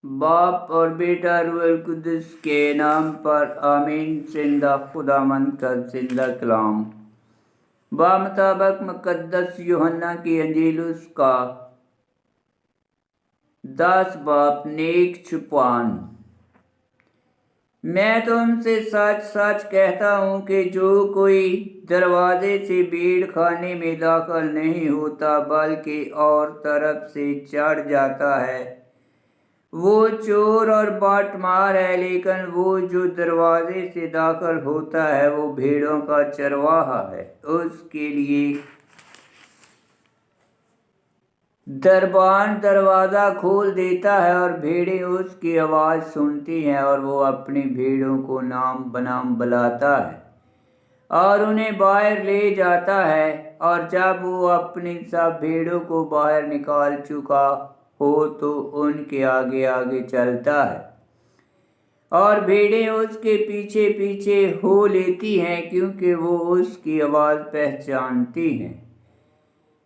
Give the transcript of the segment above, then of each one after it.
बाप और बेटा रूहुल कुद्दुस के नाम पर आमीन। जिंदा खुदामंद का जिंदा कलाम बामुताबिक मुकद्दस यूहन्ना की अंजील उसका 10 बाप नेक छुपान। मैं तुमसे सच सच कहता हूँ कि जो कोई दरवाजे से भेड़ खाने में दाखिल नहीं होता बल्कि और तरफ से चढ़ जाता है, वो चोर और बाटमार है। लेकिन वो जो दरवाजे से दाखिल होता है वो भेड़ों का चरवाहा है। उसके लिए दरबान दरवाज़ा खोल देता है और भेड़ें उसकी आवाज़ सुनती हैं, और वो अपनी भेड़ों को नाम बनाम बुलाता है और उन्हें बाहर ले जाता है। और जब वो अपनी सब भेड़ों को बाहर निकाल चुका हो तो उनके आगे आगे चलता है, और भेड़ें उसके पीछे पीछे हो लेती हैं, क्योंकि वो उसकी आवाज़ पहचानती हैं।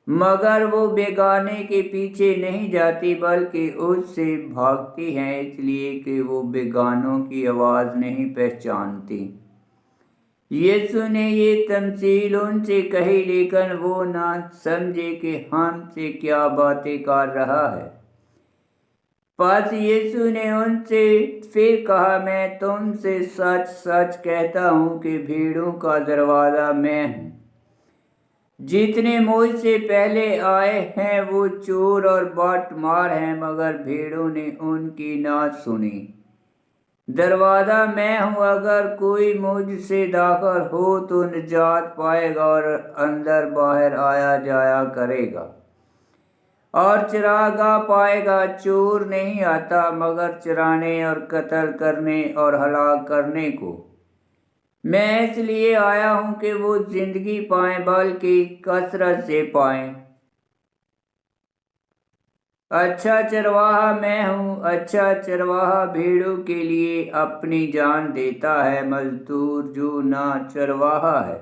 मगर वो बेगाने के पीछे नहीं जाती बल्कि उससे भागती हैं, इसलिए कि वो बेगानों की आवाज़ नहीं पहचानती। यीशु ने ये तमसील उनसे कही, लेकिन वो ना समझे कि हमसे क्या बातें कर रहा है। बस यीशु ने उनसे फिर कहा, मैं तुमसे सच सच कहता हूँ कि भेड़ों का दरवाज़ा मैं हूँ। जितने मुझसे पहले आए हैं वो चोर और बाटमार हैं, मगर भेड़ों ने उनकी ना सुनी। दरवाज़ा मैं हूँ, अगर कोई मुझसे दाखिल हो तो निजात पाएगा और अंदर बाहर आया जाया करेगा और चरागाह पाएगा। चोर नहीं आता मगर चराने और कत्ल करने और हलाक करने को। मैं इसलिए आया हूँ कि वो जिंदगी पाएं, बल्कि कसरत से पाएं। अच्छा चरवाहा मैं हूँ। अच्छा चरवाहा भेड़ों के लिए अपनी जान देता है। मजदूर जो ना चरवाहा है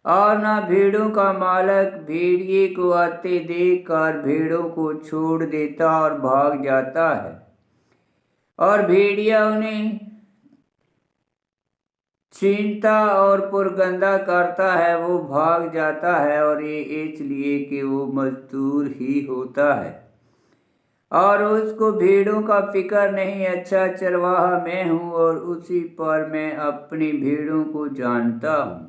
और ना भेड़ों का मालिक भेड़िए को आते देख कर भेड़ों को छोड़ देता और भाग जाता है, और भेड़िया उन्हें छीनता और पुरगंदा करता है। वो भाग जाता है और ये इसलिए कि वो मजदूर ही होता है और उसको भेड़ों का फिक्र नहीं। अच्छा चरवाहा मैं हूँ और उसी पर मैं अपनी भेड़ों को जानता हूँ,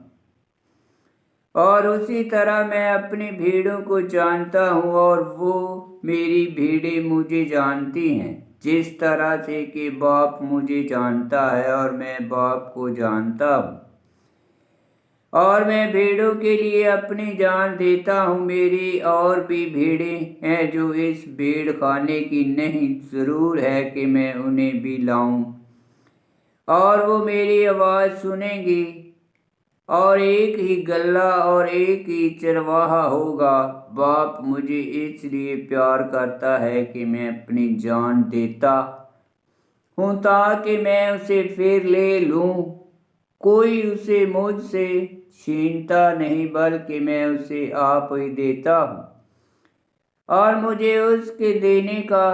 और उसी तरह मैं अपनी भेड़ों को जानता हूँ और वो मेरी भेड़ें मुझे जानती हैं, जिस तरह से कि बाप मुझे जानता है और मैं बाप को जानता हूँ, और मैं भेड़ों के लिए अपनी जान देता हूँ। मेरी और भी भेड़ें हैं जो इस भेड़ खाने की नहीं, ज़रूर है कि मैं उन्हें भी लाऊं, और वो मेरी आवाज़ सुनेंगी, और एक ही गल्ला और एक ही चरवाहा होगा। बाप मुझे इसलिए प्यार करता है कि मैं अपनी जान देता हूँ ताकि मैं उसे फिर ले लूँ। कोई उसे मुझसे छीनता नहीं, बल्कि मैं उसे आप ही देता हूँ, और मुझे उसके देने का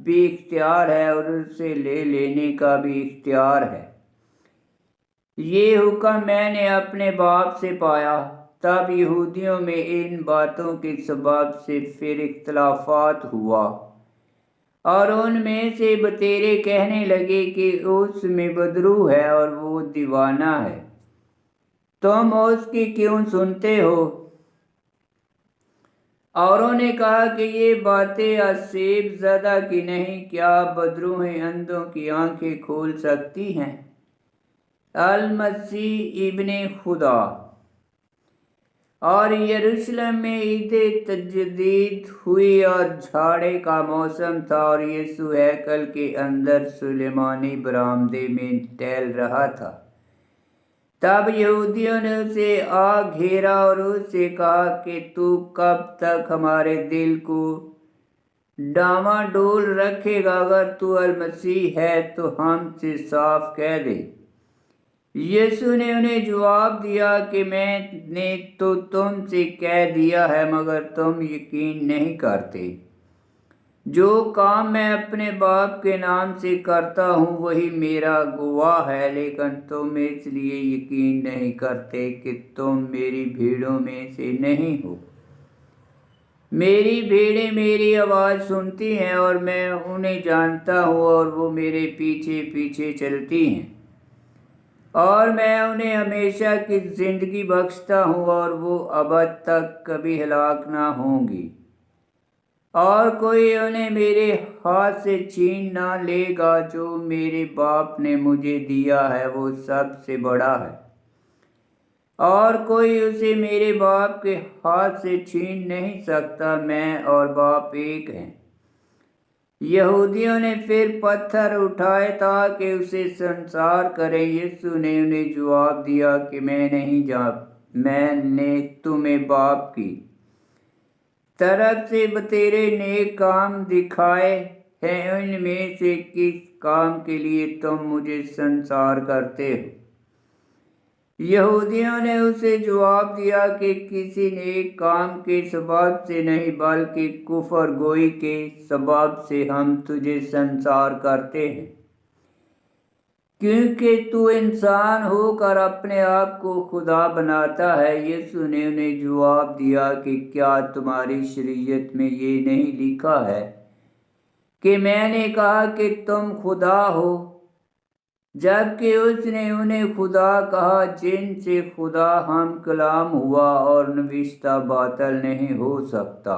भी इख्तियार है और उससे ले लेने का भी इख्तियार है। ये हुक्म मैंने अपने बाप से पाया। तब यहूदियों में इन बातों के सबब से फिर इख्तलाफात हुआ, और उनमें से बतेरे कहने लगे कि उसमें बदरू है और वो दीवाना है, तुम उसकी क्यों सुनते हो? औरों ने कहा कि ये बातें असेब ज़दा की नहीं, क्या बदरूहें अंधों की आंखें खोल सकती हैं? अल मसीह इब्ने खुदा। और यरूशलेम में ईद तजदीद हुई और झाड़े का मौसम था, और यीशु हैकल के अंदर सुलेमानी बरामदे में टहल रहा था। तब यहूदियों ने उसे आ घेरा और उससे कहा कि तू कब तक हमारे दिल को डामाडोल रखेगा? अगर तू अल मसीह है तो हमसे साफ कह दे। यीशु ने उन्हें जवाब दिया कि मैंने तो तुमसे कह दिया है, मगर तुम यकीन नहीं करते। جو کام میں اپنے باپ کے نام سے کرتا ہوں وہی میرا گواہ ہے، لیکن تم اس لیے یقین نہیں کرتے کہ تم میری بھیڑوں میں سے نہیں ہو۔ میری بھیڑیں میری آواز سنتی ہیں اور میں انہیں جانتا ہوں، اور وہ میرے پیچھے پیچھے چلتی ہیں، اور میں انہیں ہمیشہ کی زندگی بخشتا ہوں، اور وہ ابد تک کبھی ہلاک نہ ہوں گی، اور کوئی انہیں میرے ہاتھ سے چھین نہ لے گا۔ جو میرے باپ نے مجھے دیا ہے وہ سب سے بڑا ہے، اور کوئی اسے میرے باپ کے ہاتھ سے چھین نہیں سکتا۔ میں اور باپ ایک ہیں۔ یہودیوں نے پھر پتھر اٹھائے تاکہ اسے سنسار کریں۔ یسوع نے انہیں جواب دیا کہ میں نے تمہیں باپ کی طرف سے بتیرے نیک کام دکھائے ہیں، ان میں سے کس کام کے لیے تم مجھے سنسار کرتے ہو؟ یہودیوں نے اسے جواب دیا کہ کسی نیک کام کے سبب سے نہیں، بلکہ کفر گوئی کے سبب سے ہم تجھے سنسار کرتے ہیں، کیونکہ تو انسان ہو کر اپنے آپ کو خدا بناتا ہے۔ یسوع نے انہیں جواب دیا کہ کیا تمہاری شریعت میں یہ نہیں لکھا ہے کہ میں نے کہا کہ تم خدا ہو؟ جبکہ اس نے انہیں خدا کہا، جن سے خدا ہم کلام ہوا اور نوشتہ باطل نہیں ہو سکتا۔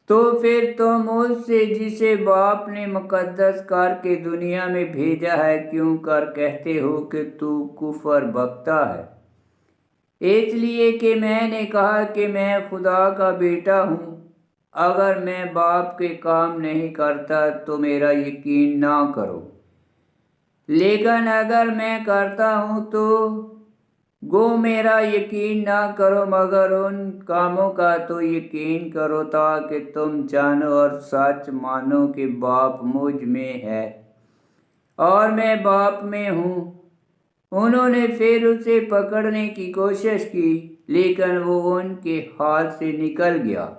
تو پھر تم اس سے جسے باپ نے مقدس کر کے دنیا میں بھیجا ہے کیوں کر کہتے ہو کہ تو کفر بکتا ہے؟ اس لیے کہ میں نے کہا کہ میں خدا کا بیٹا ہوں۔ اگر میں باپ کے کام نہیں کرتا تو میرا یقین نہ کرو، لیکن اگر میں کرتا ہوں تو گو میرا یقین نہ کرو، مگر ان کاموں کا تو یقین کرو تاکہ تم جانو اور سچ مانو کہ باپ مجھ میں ہے اور میں باپ میں ہوں۔ انہوں نے پھر اسے پکڑنے کی کوشش کی، لیکن وہ ان کے ہاتھ سے نکل گیا۔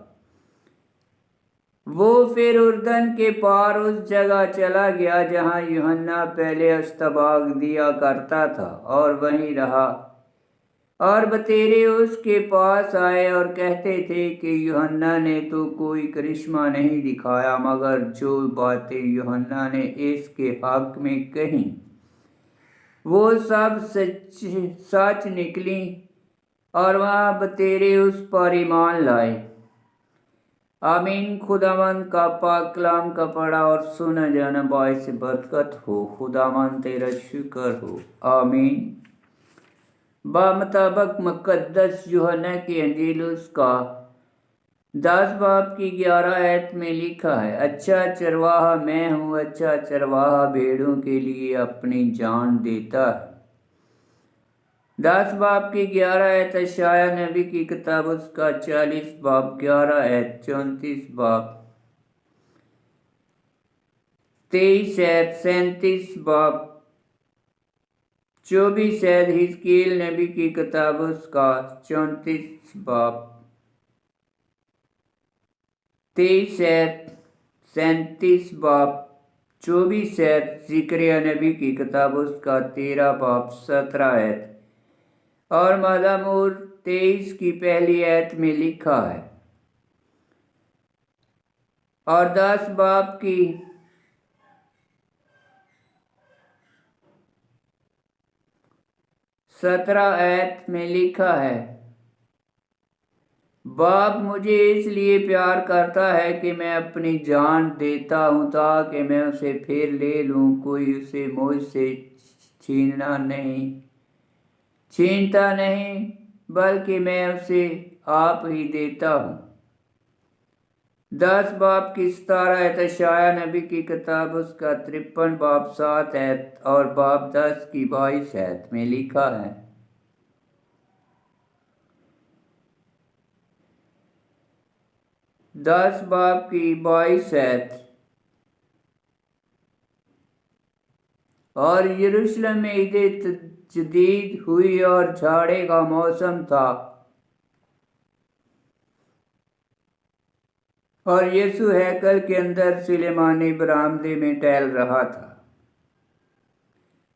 وہ پھر اردن کے پار اس جگہ چلا گیا جہاں یوحنا پہلے استباغ دیا کرتا تھا، اور وہیں رہا۔ اور بتیرے اس کے پاس آئے اور کہتے تھے کہ یوحنا نے تو کوئی کرشمہ نہیں دکھایا، مگر جو باتیں یوحنا نے اس کے حق میں کہیں وہ سب سچ نکلیں، اور وہاں بتیرے اس پر ایمان لائے۔ آمین۔ خداوند کا پاک کلام کا پڑھا اور سنا جانا باعث برکت ہو۔ خداوند تیرا شکر ہو۔ آمین۔ بمطابق مقدس یوحنا کی انجیل اس کا 10 باب کی 11 آیت میں لکھا ہے، اچھا چرواہا میں ہوں، اچھا چرواہا بھیڑوں کے لیے اپنی جان دیتا ہے۔ 10 باب کی 11 آیت اشعیاء نبی کی کتاب اس کا 40 باب 11 آیت 34 باب 23 آیت 37 باب 24 آیت حزقیل نبی کی کتاب اس کا 34 باب 23 آیت 37 باب 24 آیت زکریا نبی کی کتاب اس کا 13 باب 17 آیت اور مزمور 23 کی پہلی آیت میں لکھا ہے، اور 10 باب کی 17 آیت میں لکھا ہے، باپ مجھے اس لیے پیار کرتا ہے کہ میں اپنی جان دیتا ہوں تاکہ میں اسے پھر لے لوں، کوئی اسے مجھ سے چھینتا نہیں، بلکہ میں اسے آپ ہی دیتا ہوں۔ 10 باب کی 17 آیت اشعیاء نبی کی کتاب اس کا 53 باب 7 آیت اور باب 10 کی 22 آیت میں لکھا ہے، 10 باب کی 22 آیت، اور یروشلم میں عید تجدید ہوئی اور جھاڑے کا موسم تھا، اور یسوع ہیکل کے اندر سلیمانی برآمدے میں ٹہل رہا تھا۔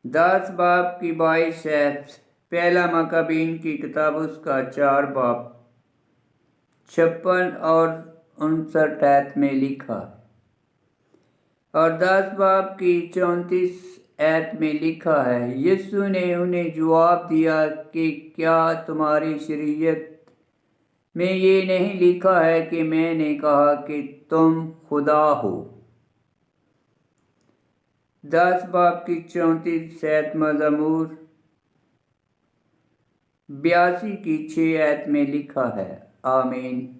10 باب کی 22 آیت، پہلا مکابین کی کتاب اس کا 4 باب 56 اور 59 آیت میں لکھا، اور 10 باب کی 34 آیت میں لکھا ہے، یسوع نے انہیں جواب دیا کہ کیا تمہاری شریعت میں یہ نہیں لکھا ہے کہ میں نے کہا کہ تم خدا ہو؟ 10 باب کی 34 آیت مزمور 82 کی 6 آیت میں لکھا ہے۔ آمین۔